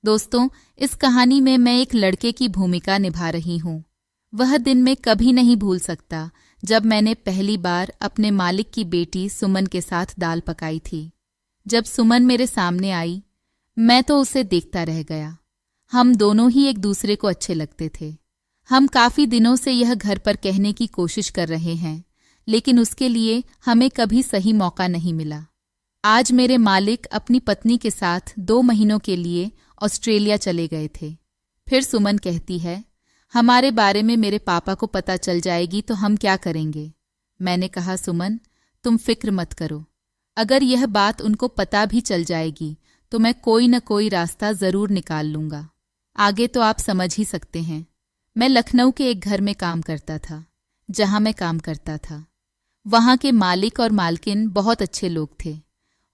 दोस्तों, इस कहानी में मैं एक लड़के की भूमिका निभा रही हूँ। वह दिन मैं कभी नहीं भूल सकता जब मैंने पहली बार अपने मालिक की बेटी सुमन के साथ दाल पकाई थी। जब सुमन मेरे सामने आई, मैं तो उसे देखता रह गया। हम दोनों ही एक दूसरे को अच्छे लगते थे। हम काफी दिनों से यह घर पर कहने की कोशिश कर रहे हैं, लेकिन उसके लिए हमें कभी सही मौका नहीं मिला। आज मेरे मालिक अपनी पत्नी के साथ 2 महीनों के लिए ऑस्ट्रेलिया चले गए थे। फिर सुमन कहती है, हमारे बारे में मेरे पापा को पता चल जाएगी तो हम क्या करेंगे। मैंने कहा, सुमन, तुम फिक्र मत करो। अगर यह बात उनको पता भी चल जाएगी तो मैं कोई न कोई रास्ता जरूर निकाल लूंगा। आगे तो आप समझ ही सकते हैं। मैं लखनऊ के एक घर में काम करता था। जहां मैं काम करता था वहां के मालिक और मालकिन बहुत अच्छे लोग थे।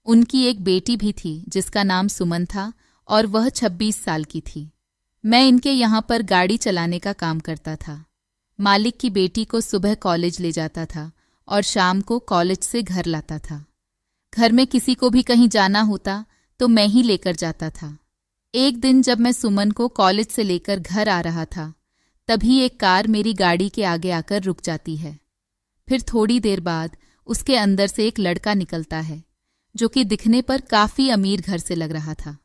उनकी एक बेटी भी थी जिसका नाम सुमन था और वह 26 साल की थी। मैं इनके यहाँ पर गाड़ी चलाने का काम करता था। मालिक की बेटी को सुबह कॉलेज ले जाता था और शाम को कॉलेज से घर लाता था। घर में किसी को भी कहीं जाना होता तो मैं ही लेकर जाता था। एक दिन जब मैं सुमन को कॉलेज से लेकर घर आ रहा था, तभी एक कार मेरी गाड़ी के आगे आकर रुक जाती है। फिर थोड़ी देर बाद उसके अंदर से एक लड़का निकलता है जो कि दिखने पर काफी अमीर घर से लग रहा था।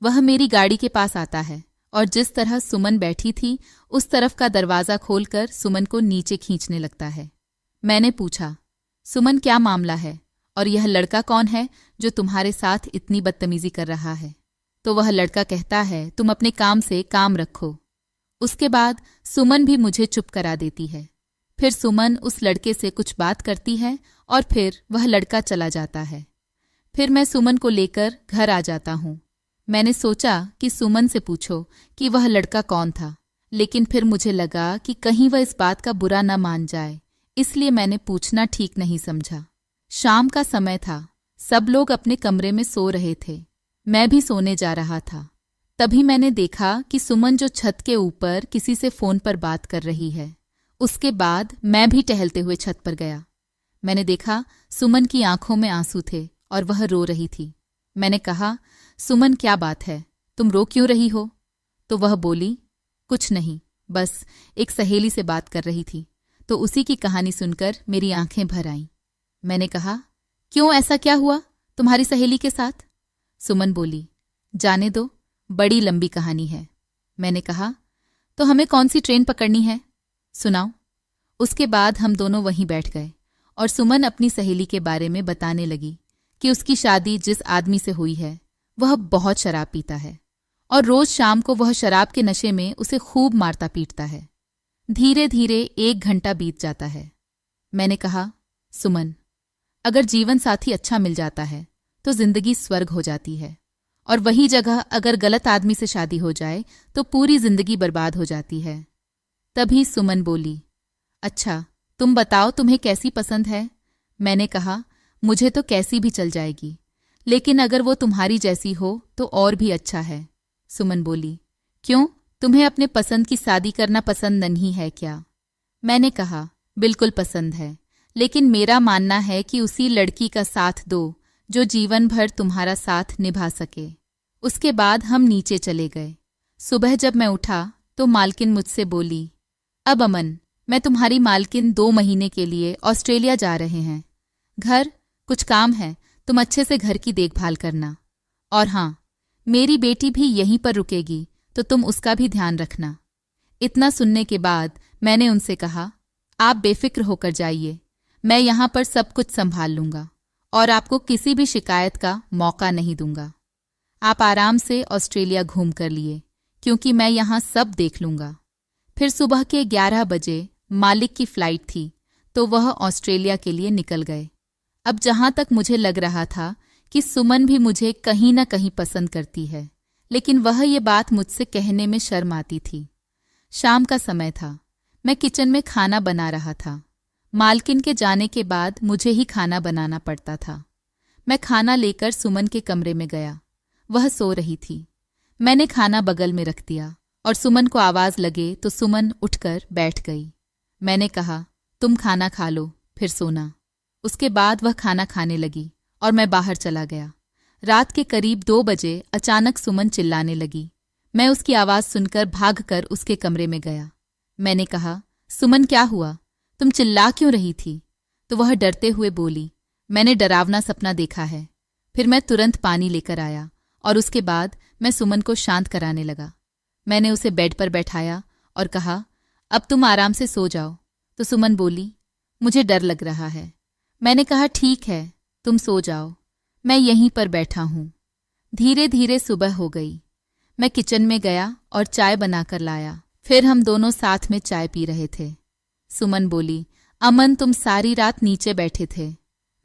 वह मेरी गाड़ी के पास आता है और जिस तरह सुमन बैठी थी उस तरफ का दरवाजा खोलकर सुमन को नीचे खींचने लगता है। मैंने पूछा, सुमन, क्या मामला है और यह लड़का कौन है जो तुम्हारे साथ इतनी बदतमीजी कर रहा है? तो वह लड़का कहता है, तुम अपने काम से काम रखो। उसके बाद सुमन भी मुझे चुप करा देती है। फिर सुमन उस लड़के से कुछ बात करती है और फिर वह लड़का चला जाता है। फिर मैं सुमन को लेकर घर आ जाता हूँ। मैंने सोचा कि सुमन से पूछो कि वह लड़का कौन था, लेकिन फिर मुझे लगा कि कहीं वह इस बात का बुरा न मान जाए, इसलिए मैंने पूछना ठीक नहीं समझा। शाम का समय था। सब लोग अपने कमरे में सो रहे थे। मैं भी सोने जा रहा था। तभी मैंने देखा कि सुमन जो छत के ऊपर किसी से फोन पर बात कर रही है। उसके बाद मैं भी टहलते हुए छत पर गया। मैंने देखा सुमन की आंखों में आंसू थे और वह रो रही थी। मैंने कहा, सुमन, क्या बात है, तुम रो क्यों रही हो? तो वह बोली, कुछ नहीं, बस एक सहेली से बात कर रही थी। तो उसी की कहानी सुनकर मेरी आंखें भर आईं। मैंने कहा, क्यों, ऐसा क्या हुआ तुम्हारी सहेली के साथ? सुमन बोली, जाने दो, बड़ी लंबी कहानी है। मैंने कहा, तो हमें कौन सी ट्रेन पकड़नी है, सुनाओ। उसके बाद हम दोनों वहीं बैठ गए और सुमन अपनी सहेली के बारे में बताने लगी कि उसकी शादी जिस आदमी से हुई है वह बहुत शराब पीता है और रोज शाम को वह शराब के नशे में उसे खूब मारता पीटता है। धीरे धीरे 1 घंटा बीत जाता है। मैंने कहा, सुमन, अगर जीवन साथी अच्छा मिल जाता है तो जिंदगी स्वर्ग हो जाती है, और वही जगह अगर गलत आदमी से शादी हो जाए तो पूरी जिंदगी बर्बाद हो जाती है। तभी सुमन बोली, अच्छा, तुम बताओ तुम्हें कैसी पसंद है? मैंने कहा, मुझे तो कैसी भी चल जाएगी, लेकिन अगर वो तुम्हारी जैसी हो तो और भी अच्छा है। सुमन बोली, क्यों, तुम्हें अपने पसंद की शादी करना पसंद नहीं है क्या? मैंने कहा, बिल्कुल पसंद है, लेकिन मेरा मानना है कि उसी लड़की का साथ दो जो जीवन भर तुम्हारा साथ निभा सके। उसके बाद हम नीचे चले गए। सुबह जब मैं उठा तो मालकिन मुझसे बोली, अब अमन, मैं तुम्हारी मालकिन 2 महीने के लिए ऑस्ट्रेलिया जा रहे हैं। घर, कुछ काम है, तुम अच्छे से घर की देखभाल करना। और हाँ, मेरी बेटी भी यहीं पर रुकेगी तो तुम उसका भी ध्यान रखना। इतना सुनने के बाद मैंने उनसे कहा, आप बेफिक्र होकर जाइए, मैं यहाँ पर सब कुछ संभाल लूंगा और आपको किसी भी शिकायत का मौका नहीं दूंगा। आप आराम से ऑस्ट्रेलिया घूम कर लिए, क्योंकि मैं यहाँ सब देख लूंगा। फिर सुबह के 11 बजे मालिक की फ्लाइट थी तो वह ऑस्ट्रेलिया के लिए निकल गए। अब जहां तक मुझे लग रहा था कि सुमन भी मुझे कहीं न कहीं पसंद करती है, लेकिन वह ये बात मुझसे कहने में शर्म आती थी। शाम का समय था। मैं किचन में खाना बना रहा था। मालकिन के जाने के बाद मुझे ही खाना बनाना पड़ता था। मैं खाना लेकर सुमन के कमरे में गया। वह सो रही थी। मैंने खाना बगल में रख दिया और सुमन को आवाज लगे तो सुमन उठकर बैठ गई। मैंने कहा, तुम खाना खा लो, फिर सोना। उसके बाद वह खाना खाने लगी और मैं बाहर चला गया। रात के करीब 2 बजे अचानक सुमन चिल्लाने लगी मैं उसकी आवाज़ सुनकर भागकर उसके कमरे में गया। मैंने कहा, सुमन क्या हुआ, तुम चिल्ला क्यों रही थी? तो वह डरते हुए बोली, मैंने डरावना सपना देखा है। फिर मैं तुरंत पानी लेकर आया और उसके बाद मैं सुमन को शांत कराने लगा। मैंने उसे बेड पर बैठाया और कहा, अब तुम आराम से सो जाओ। तो सुमन बोली, मुझे डर लग रहा है। मैंने कहा, ठीक है, तुम सो जाओ, मैं यहीं पर बैठा हूं। धीरे धीरे सुबह हो गई। मैं किचन में गया और चाय बनाकर लाया। फिर हम दोनों साथ में चाय पी रहे थे। सुमन बोली, अमन तुम सारी रात नीचे बैठे थे।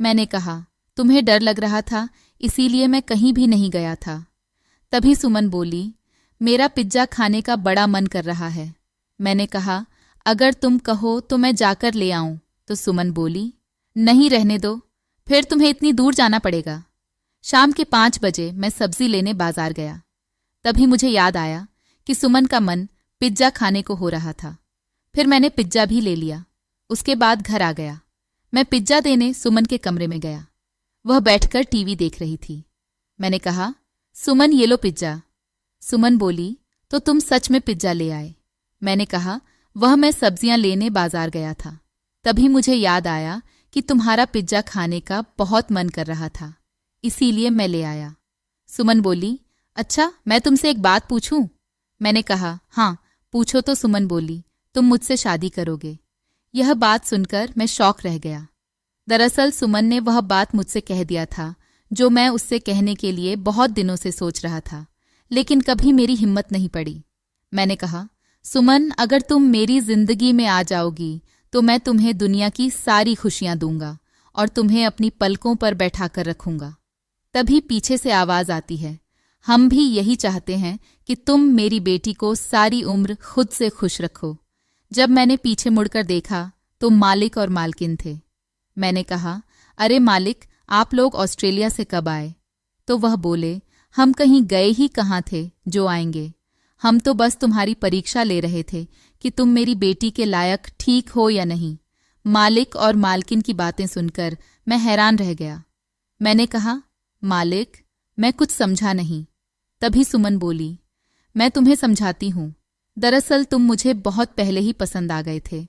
मैंने कहा, तुम्हें डर लग रहा था इसीलिए मैं कहीं भी नहीं गया था। तभी सुमन बोली, मेरा पिज्जा खाने का बड़ा मन कर रहा है। मैंने कहा, अगर तुम कहो तो मैं जाकर ले आऊं। तो सुमन बोली, नहीं रहने दो, फिर तुम्हें इतनी दूर जाना पड़ेगा। शाम के 5 बजे मैं सब्जी लेने बाजार गया। तभी मुझे याद आया कि सुमन का मन पिज्जा खाने को हो रहा था। फिर मैंने पिज्जा भी ले लिया। उसके बाद घर आ गया। मैं पिज्जा देने सुमन के कमरे में गया। वह बैठकर टीवी देख रही थी। मैंने कहा, सुमन ये लो पिज्जा। सुमन बोली, तो तुम सच में पिज्जा ले आए? मैंने कहा, वह मैं सब्जियां लेने बाजार गया था। तभी मुझे याद आया कि तुम्हारा पिज्जा खाने का बहुत मन कर रहा था, इसीलिए मैं ले आया। सुमन बोली, अच्छा मैं तुमसे एक बात पूछूं? मैंने कहा, हाँ पूछो। तो सुमन बोली, तुम मुझसे शादी करोगे? यह बात सुनकर मैं शॉक रह गया। दरअसल सुमन ने वह बात मुझसे कह दिया था जो मैं उससे कहने के लिए बहुत दिनों से सोच रहा था, लेकिन कभी मेरी हिम्मत नहीं पड़ी। मैंने कहा, सुमन अगर तुम मेरी जिंदगी में आ जाओगी तो मैं तुम्हें दुनिया की सारी खुशियां दूंगा और तुम्हें अपनी पलकों पर बैठाकर रखूंगा। तभी पीछे से आवाज आती है, हम भी यही चाहते हैं कि तुम मेरी बेटी को सारी उम्र खुद से खुश रखो। जब मैंने पीछे मुड़कर देखा तो मालिक और मालकिन थे। मैंने कहा, अरे मालिक, आप लोग ऑस्ट्रेलिया से कब आए? तो वह बोले, हम कहीं गए ही कहाँ थे जो आएंगे। हम तो बस तुम्हारी परीक्षा ले रहे थे कि तुम मेरी बेटी के लायक ठीक हो या नहीं। मालिक और मालकिन की बातें सुनकर मैं हैरान रह गया। मैंने कहा, मालिक, मैं कुछ समझा नहीं। तभी सुमन बोली, मैं तुम्हें समझाती हूँ। दरअसल तुम मुझे बहुत पहले ही पसंद आ गए थे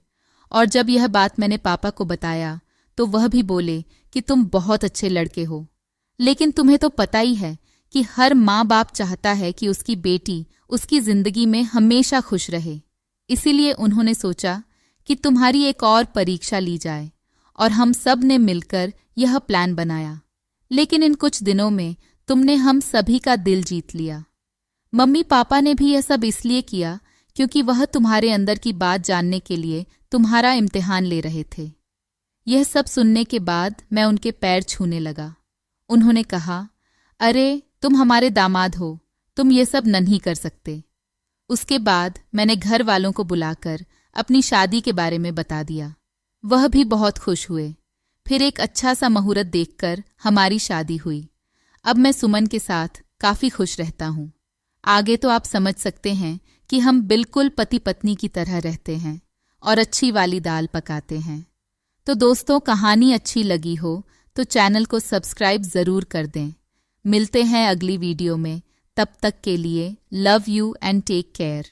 और जब यह बात मैंने पापा को बताया तो वह भी बोले कि तुम बहुत अच्छे लड़के हो। लेकिन तुम्हें तो पता ही है कि हर माँ बाप चाहता है कि उसकी बेटी उसकी जिंदगी में हमेशा खुश रहे। इसीलिए उन्होंने सोचा कि तुम्हारी एक और परीक्षा ली जाए और हम सब ने मिलकर यह प्लान बनाया। लेकिन इन कुछ दिनों में तुमने हम सभी का दिल जीत लिया। मम्मी पापा ने भी यह सब इसलिए किया क्योंकि वह तुम्हारे अंदर की बात जानने के लिए तुम्हारा इम्तिहान ले रहे थे। यह सब सुनने के बाद मैं उनके पैर छूने लगा। उन्होंने कहा, अरे तुम हमारे दामाद हो, तुम ये सब नहीं कर सकते। उसके बाद मैंने घर वालों को बुलाकर अपनी शादी के बारे में बता दिया। वह भी बहुत खुश हुए। फिर एक अच्छा सा मुहूर्त देखकर हमारी शादी हुई। अब मैं सुमन के साथ काफ़ी खुश रहता हूँ। आगे तो आप समझ सकते हैं कि हम बिल्कुल पति पत्नी की तरह रहते हैं और अच्छी वाली दाल पकाते हैं। तो दोस्तों, कहानी अच्छी लगी हो तो चैनल को सब्सक्राइब ज़रूर कर दें। मिलते हैं अगली वीडियो में। तब तक के लिए love you and take care.